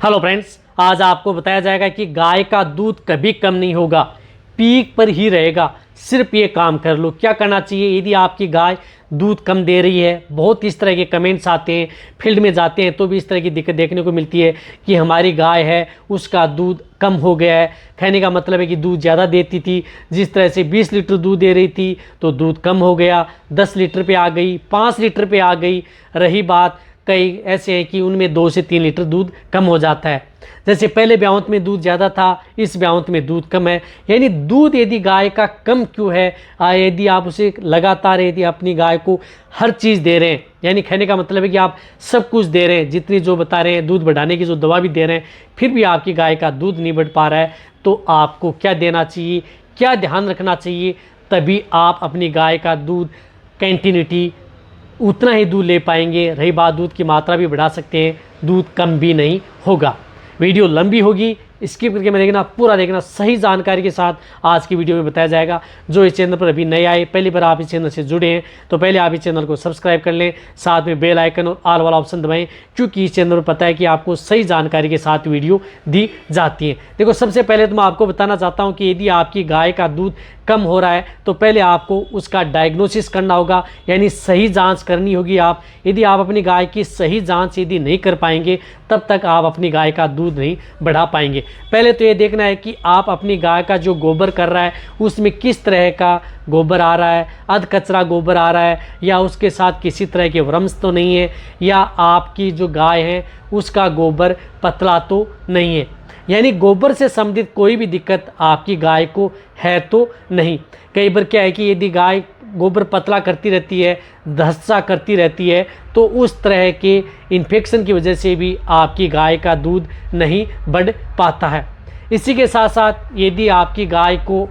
Hello friends, आज आपको बताया जाएगा कि गाय का दूध कभी कम नहीं होगा, पीक पर ही रहेगा। सिर्फ ये काम कर लो। क्या करना चाहिए यदि आपकी गाय दूध कम दे रही है? बहुत इस तरह के कमेंट्स आते हैं, फील्ड में जाते हैं तो भी इस तरह की दिक्कत देखने को मिलती है कि हमारी गाय है उसका दूध कम हो गया है। कहने का मतलब है कि दूध ज़्यादा देती थी, जिस तरह से 20 लीटर दूध दे रही थी तो दूध कम हो गया, 10 लीटर पे आ गई, 5 लीटर पे आ गई। रही बात, कई ऐसे हैं कि उनमें 2 से 3 लीटर दूध कम हो जाता है। जैसे पहले ब्यावंत में दूध ज़्यादा था, इस ब्यावंत में दूध कम है। यानी दूध यदि गाय का कम क्यों है? यदि आप उसे लगातार यदि अपनी गाय को हर चीज़ दे रहे हैं, यानी कहने का मतलब है कि आप सब कुछ दे रहे हैं, जितनी जो बता रहे हैं, दूध बढ़ाने की जो दवा भी दे रहे हैं, फिर भी आपकी गाय का दूध नहीं बढ़ पा रहा है, तो आपको क्या देना चाहिए, क्या ध्यान रखना चाहिए? तभी आप अपनी गाय का दूध कंटिन्यूटी उतना ही दूध ले पाएंगे। रही बात, दूध की मात्रा भी बढ़ा सकते हैं, दूध कम भी नहीं होगा। वीडियो लंबी होगी, स्किप करके मैं देखना, पूरा देखना, सही जानकारी के साथ आज की वीडियो में बताया जाएगा। जो इस चैनल पर अभी नए आए, पहली बार आप इस चैनल से जुड़े हैं तो पहले आप इस चैनल को सब्सक्राइब कर लें, साथ में बेल आइकन और ऑल वाला ऑप्शन दबाएं, क्योंकि इस चैनल पर पता है कि आपको सही जानकारी के साथ वीडियो दी जाती है। देखो, सबसे पहले तो मैं आपको बताना चाहता हूँ कि यदि आपकी गाय का दूध कम हो रहा है तो पहले आपको उसका डायग्नोसिस करना होगा, यानी सही जांच करनी होगी। आप यदि आप अपनी गाय की सही जांच यदि नहीं कर पाएंगे तब तक आप अपनी गाय का दूध नहीं बढ़ा पाएंगे। पहले तो ये देखना है कि आप अपनी गाय का जो गोबर कर रहा है उसमें किस तरह का गोबर आ रहा है, अध कचरा गोबर आ रहा है, या उसके साथ किसी तरह के व्रम्स तो नहीं है, या आपकी जो गाय है उसका गोबर पतला तो नहीं है। यानी गोबर से संबंधित कोई भी दिक्कत आपकी गाय को है तो नहीं। कई बार क्या है कि यदि गाय गोबर पतला करती रहती है, धस्सा करती रहती है, तो उस तरह के इन्फेक्शन की वजह से भी आपकी गाय का दूध नहीं बढ़ पाता है। इसी के साथ साथ यदि आपकी गाय को,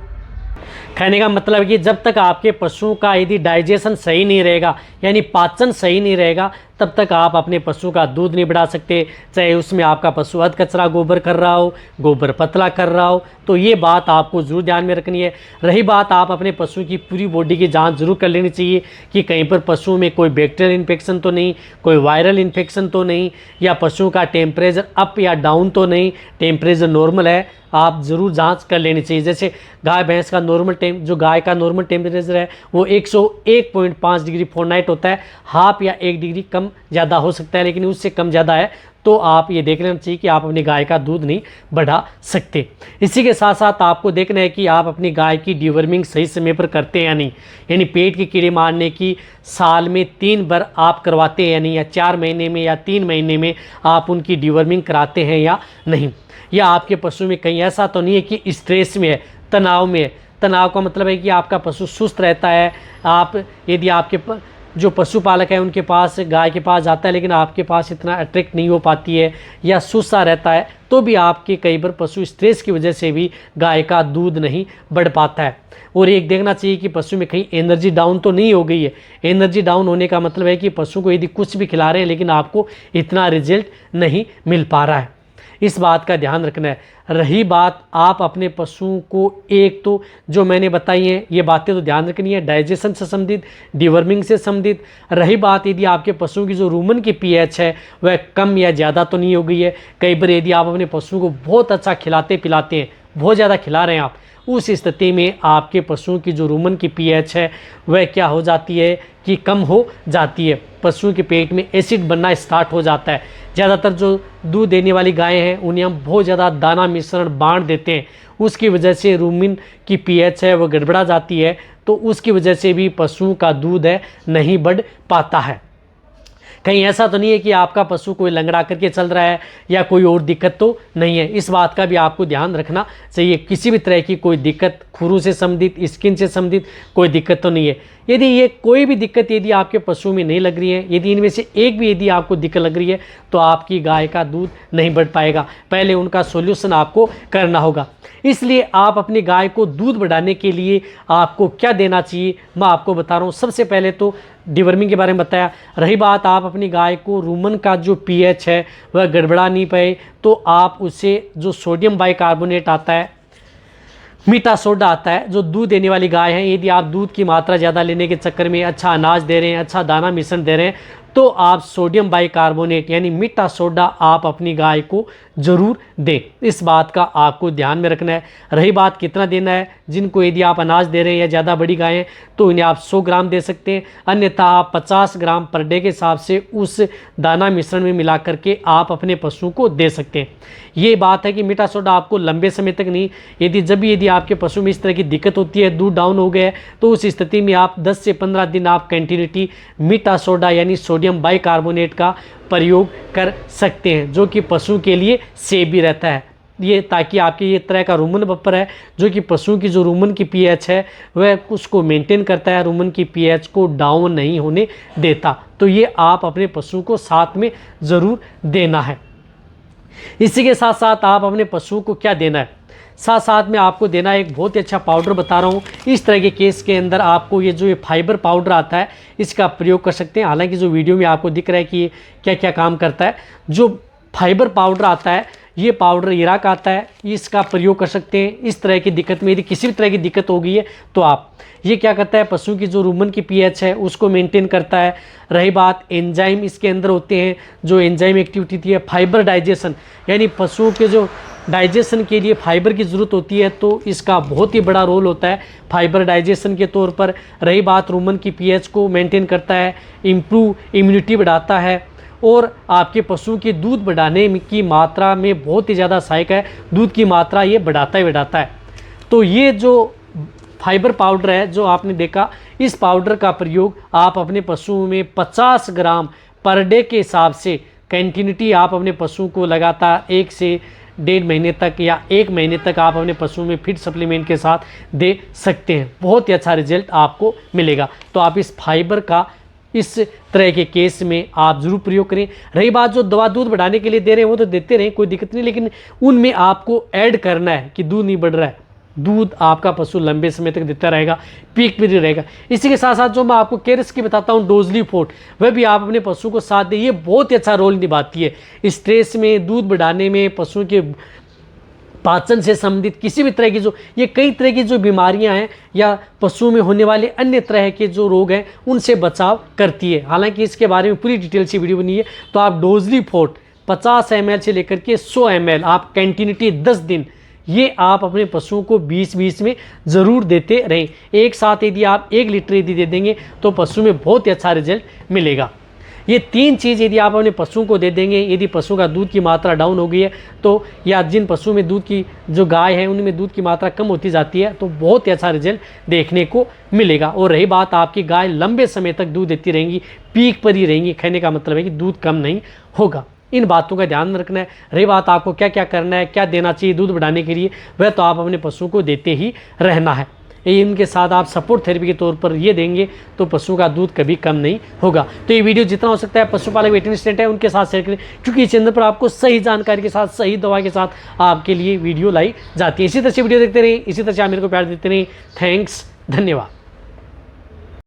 कहने का मतलब है कि जब तक आपके पशुओं का यदि डाइजेशन सही नहीं रहेगा, यानी पाचन सही नहीं रहेगा, तब तक आप अपने पशु का दूध नहीं बढ़ा सकते। चाहे उसमें आपका पशु अध कचरा गोबर कर रहा हो, गोबर पतला कर रहा हो, तो ये बात आपको ज़रूर ध्यान में रखनी है। रही बात, आप अपने पशु की पूरी बॉडी की जांच जरूर कर लेनी चाहिए कि कहीं पर पशुओं में कोई बैक्टीरियल इन्फेक्शन तो नहीं, कोई वायरल इन्फेक्शन तो नहीं, या पशुओं का टेम्परेचर अप या डाउन तो नहीं, टेम्परेचर नॉर्मल है, आप ज़रूर जांच कर लेनी चाहिए। जैसे गाय भैंस का जो गाय का नॉर्मल टेम्परेचर है वो 101.5 डिग्री फ़ारेनहाइट होता है। हाफ या 1 डिग्री कम ज़्यादा हो सकता है, लेकिन उससे कम ज़्यादा है तो आप ये देख लेना चाहिए कि आप अपनी गाय का दूध नहीं बढ़ा सकते। इसी के साथ साथ आपको देखना है कि आप अपनी गाय की डिवर्मिंग सही समय पर करते हैं या नहीं, यानी पेट के कीड़े मारने की साल में 3 बार आप करवाते हैं या नहीं, या 4 महीने में या 3 महीने में आप उनकी डिवर्मिंग कराते हैं या नहीं। या आपके पशु में कहीं ऐसा तो नहीं है कि स्ट्रेस में है, तनाव में है। तनाव का मतलब है कि आपका पशु सुस्त रहता है। आप यदि आपके जो पशुपालक है उनके पास, गाय के पास जाता है लेकिन आपके पास इतना अट्रैक्ट नहीं हो पाती है, या सुस्ता रहता है, तो भी आपके कई बार पशु स्ट्रेस की वजह से भी गाय का दूध नहीं बढ़ पाता है। और एक देखना चाहिए कि पशु में कहीं एनर्जी डाउन तो नहीं हो गई है। एनर्जी डाउन होने का मतलब है कि पशु को यदि कुछ भी खिला रहे हैं लेकिन आपको इतना रिजल्ट नहीं मिल पा रहा है, इस बात का ध्यान रखना है। रही बात, आप अपने पशुओं को, एक तो जो मैंने बताई हैं ये बातें तो ध्यान रखनी है, डाइजेशन से संबंधित, डिवर्मिंग से संबंधित। रही बात, यदि आपके पशुओं की जो रूमन की पीएच है वह कम या ज़्यादा तो नहीं हो गई है। कई बार यदि आप अपने पशुओं को बहुत अच्छा खिलाते पिलाते हैं, बहुत ज़्यादा खिला रहे हैं आप, उस स्थिति में आपके पशुओं की जो रूमन की पीएच है वह क्या हो जाती है कि कम हो जाती है। पशुओं के पेट में एसिड बनना स्टार्ट हो जाता है। ज़्यादातर जो दूध देने वाली गायें हैं उन्हें हम बहुत ज़्यादा दाना मिश्रण बांट देते हैं, उसकी वजह से रूमिन की पीएच है वो गड़बड़ा जाती है, तो उसकी वजह से भी पशुओं का दूध है नहीं बढ़ पाता है। कहीं ऐसा तो नहीं है कि आपका पशु कोई लंगड़ा करके चल रहा है या कोई और दिक्कत तो नहीं है, इस बात का भी आपको ध्यान रखना चाहिए। किसी भी तरह की कोई दिक्कत, खुरू से संबंधित, स्किन से संबंधित कोई दिक्कत तो नहीं है। यदि ये कोई भी दिक्कत यदि आपके पशु में नहीं लग रही है, यदि इनमें से एक भी यदि आपको दिक्कत लग रही है, तो आपकी गाय का दूध नहीं बढ़ पाएगा। पहले उनका सॉल्यूशन आपको करना होगा। इसलिए आप अपनी गाय को दूध बढ़ाने के लिए आपको क्या देना चाहिए मैं आपको बता रहा हूँ। सबसे पहले तो डिवर्मिंग के बारे में बताया। रही बात, आप अपनी गाय को रूमन का जो पीएच है वह गड़बड़ा नहीं पाए, तो आप उसे जो सोडियम बाइकार्बोनेट आता है, मीठा सोडा आता है, जो दूध देने वाली गाय है, यदि आप दूध की मात्रा ज़्यादा लेने के चक्कर में अच्छा अनाज दे रहे हैं, अच्छा दाना मिश्रण दे रहे हैं, तो आप सोडियम बाइकार्बोनेट यानी मीठा सोडा आप अपनी गाय को ज़रूर दें। इस बात का आपको ध्यान में रखना है। रही बात कितना देना है, जिनको यदि आप अनाज दे रहे हैं या ज़्यादा बड़ी गाय हैं तो इन्हें आप 100 ग्राम दे सकते हैं, अन्यथा आप 50 ग्राम पर डे के हिसाब से उस दाना मिश्रण में मिला करके आप अपने पशु को दे सकते हैं। ये बात है कि मीठा सोडा आपको लंबे समय तक नहीं, यदि आपके पशु में इस तरह की दिक्कत होती है, दूध डाउन हो गया है, तो उस स्थिति में आप 10 से 15 दिन आप कंटिन्यूटी मीठा सोडा यानी सोडियम बाइकार्बोनेट का प्रयोग कर सकते हैं, जो कि पशु के लिए सेफ भी रहता है। ये ताकि आपके ये तरह का रूमन बफर है जो कि पशु की जो रूमन की पीएच है वह उसको मेंटेन करता है, रूमन की पीएच को डाउन नहीं होने देता। तो ये आप अपने पशु को साथ में ज़रूर देना है। इसी के साथ साथ आप अपने पशु को क्या देना है, साथ साथ में आपको देना है एक बहुत ही अच्छा पाउडर बता रहा हूँ। इस तरह के केस के अंदर आपको ये फाइबर पाउडर आता है इसका प्रयोग कर सकते हैं। हालांकि जो वीडियो में आपको दिख रहा है कि ये क्या क्या काम करता है, जो फाइबर पाउडर आता है ये पाउडर इराक आता है, इसका प्रयोग कर सकते हैं। इस तरह की दिक्कत में यदि किसी भी तरह की दिक्कत हो गई है तो आप ये क्या करता है, पशु की जो रूमन की पीएच है उसको मेंटेन करता है। रही बात एंजाइम इसके अंदर होते हैं, जो एंजाइम एक्टिविटी थी है फाइबर डाइजेशन, यानी पशुओं के जो डाइजेशन के लिए फाइबर की ज़रूरत होती है तो इसका बहुत ही बड़ा रोल होता है फाइबर डाइजेशन के तौर पर। रही बात रूमन की पीएच को मेंटेन करता है, इम्प्रूव इम्यूनिटी बढ़ाता है और आपके पशु के दूध बढ़ाने की मात्रा में बहुत ही ज़्यादा सहायक है। दूध की मात्रा ये बढ़ाता ही बढ़ाता है। तो ये जो फाइबर पाउडर है जो आपने देखा, इस पाउडर का प्रयोग आप अपने पशुओं में 50 ग्राम पर डे के हिसाब से कंटिन्यूटी आप अपने पशु को लगातार 1 से 1.5 महीने तक या 1 महीने तक आप अपने पशु में फीड सप्लीमेंट के साथ दे सकते हैं। बहुत ही अच्छा रिजल्ट आपको मिलेगा। तो आप इस फाइबर का इस तरह के केस में आप ज़रूर प्रयोग करें। रही बात जो दवा दूध बढ़ाने के लिए दे रहे हैं वो तो देते रहें, कोई दिक्कत नहीं, लेकिन उनमें आपको ऐड करना है कि दूध नहीं बढ़ रहा है, दूध आपका पशु लंबे समय तक देता रहेगा, पीक भी रहेगा। इसी के साथ साथ जो मैं आपको केयर्स की बताता हूँ डोजली फोर्ट, वह भी आप अपने पशु को साथ दें। ये बहुत ही अच्छा रोल निभाती है स्ट्रेस में, दूध बढ़ाने में, पशु के पाचन से संबंधित किसी भी तरह की जो ये कई तरह की जो बीमारियां हैं या पशुओं में होने वाले अन्य तरह के जो रोग हैं उनसे बचाव करती है। हालांकि इसके बारे में पूरी डिटेल से वीडियो बनी है। तो आप डोजली फोर्ट 50 ml से लेकर के 100 ml आप कंटिन्यूटी 10 दिन ये आप अपने पशुओं को 20-20 में ज़रूर देते रहें। एक साथ यदि आप 1 लीटर यदि दे देंगे तो पशु में बहुत ही अच्छा रिजल्ट मिलेगा। ये 3 चीज़ यदि आप अपने पशुओं को दे देंगे, यदि पशु का दूध की मात्रा डाउन हो गई है तो या जिन पशु में दूध की जो गाय है उनमें दूध की मात्रा कम होती जाती है तो बहुत ही अच्छा रिजल्ट देखने को मिलेगा। और रही बात आपकी गाय लंबे समय तक दूध देती रहेंगी, पीक पर ही रहेंगी, कहने का मतलब है कि दूध कम नहीं होगा। इन बातों का ध्यान रखना है। रही बात आपको क्या क्या करना है, क्या देना चाहिए दूध बढ़ाने के लिए, वह तो आप अपने पशु को देते ही रहना है। इनके साथ आप सपोर्ट थेरेपी के तौर पर ये देंगे तो पशु का दूध कभी कम नहीं होगा। तो ये वीडियो जितना हो सकता है पशुपालक वेटरनरी असिस्टेंट है उनके साथ शेयर करें, क्योंकि इस चैनल पर आपको सही जानकारी के साथ सही दवा के साथ आपके लिए वीडियो लाई जाती है। इसी तरह से वीडियो देखते रहें, इसी तरह से आप मेरे को प्यार देते रहें। थैंक्स, धन्यवाद।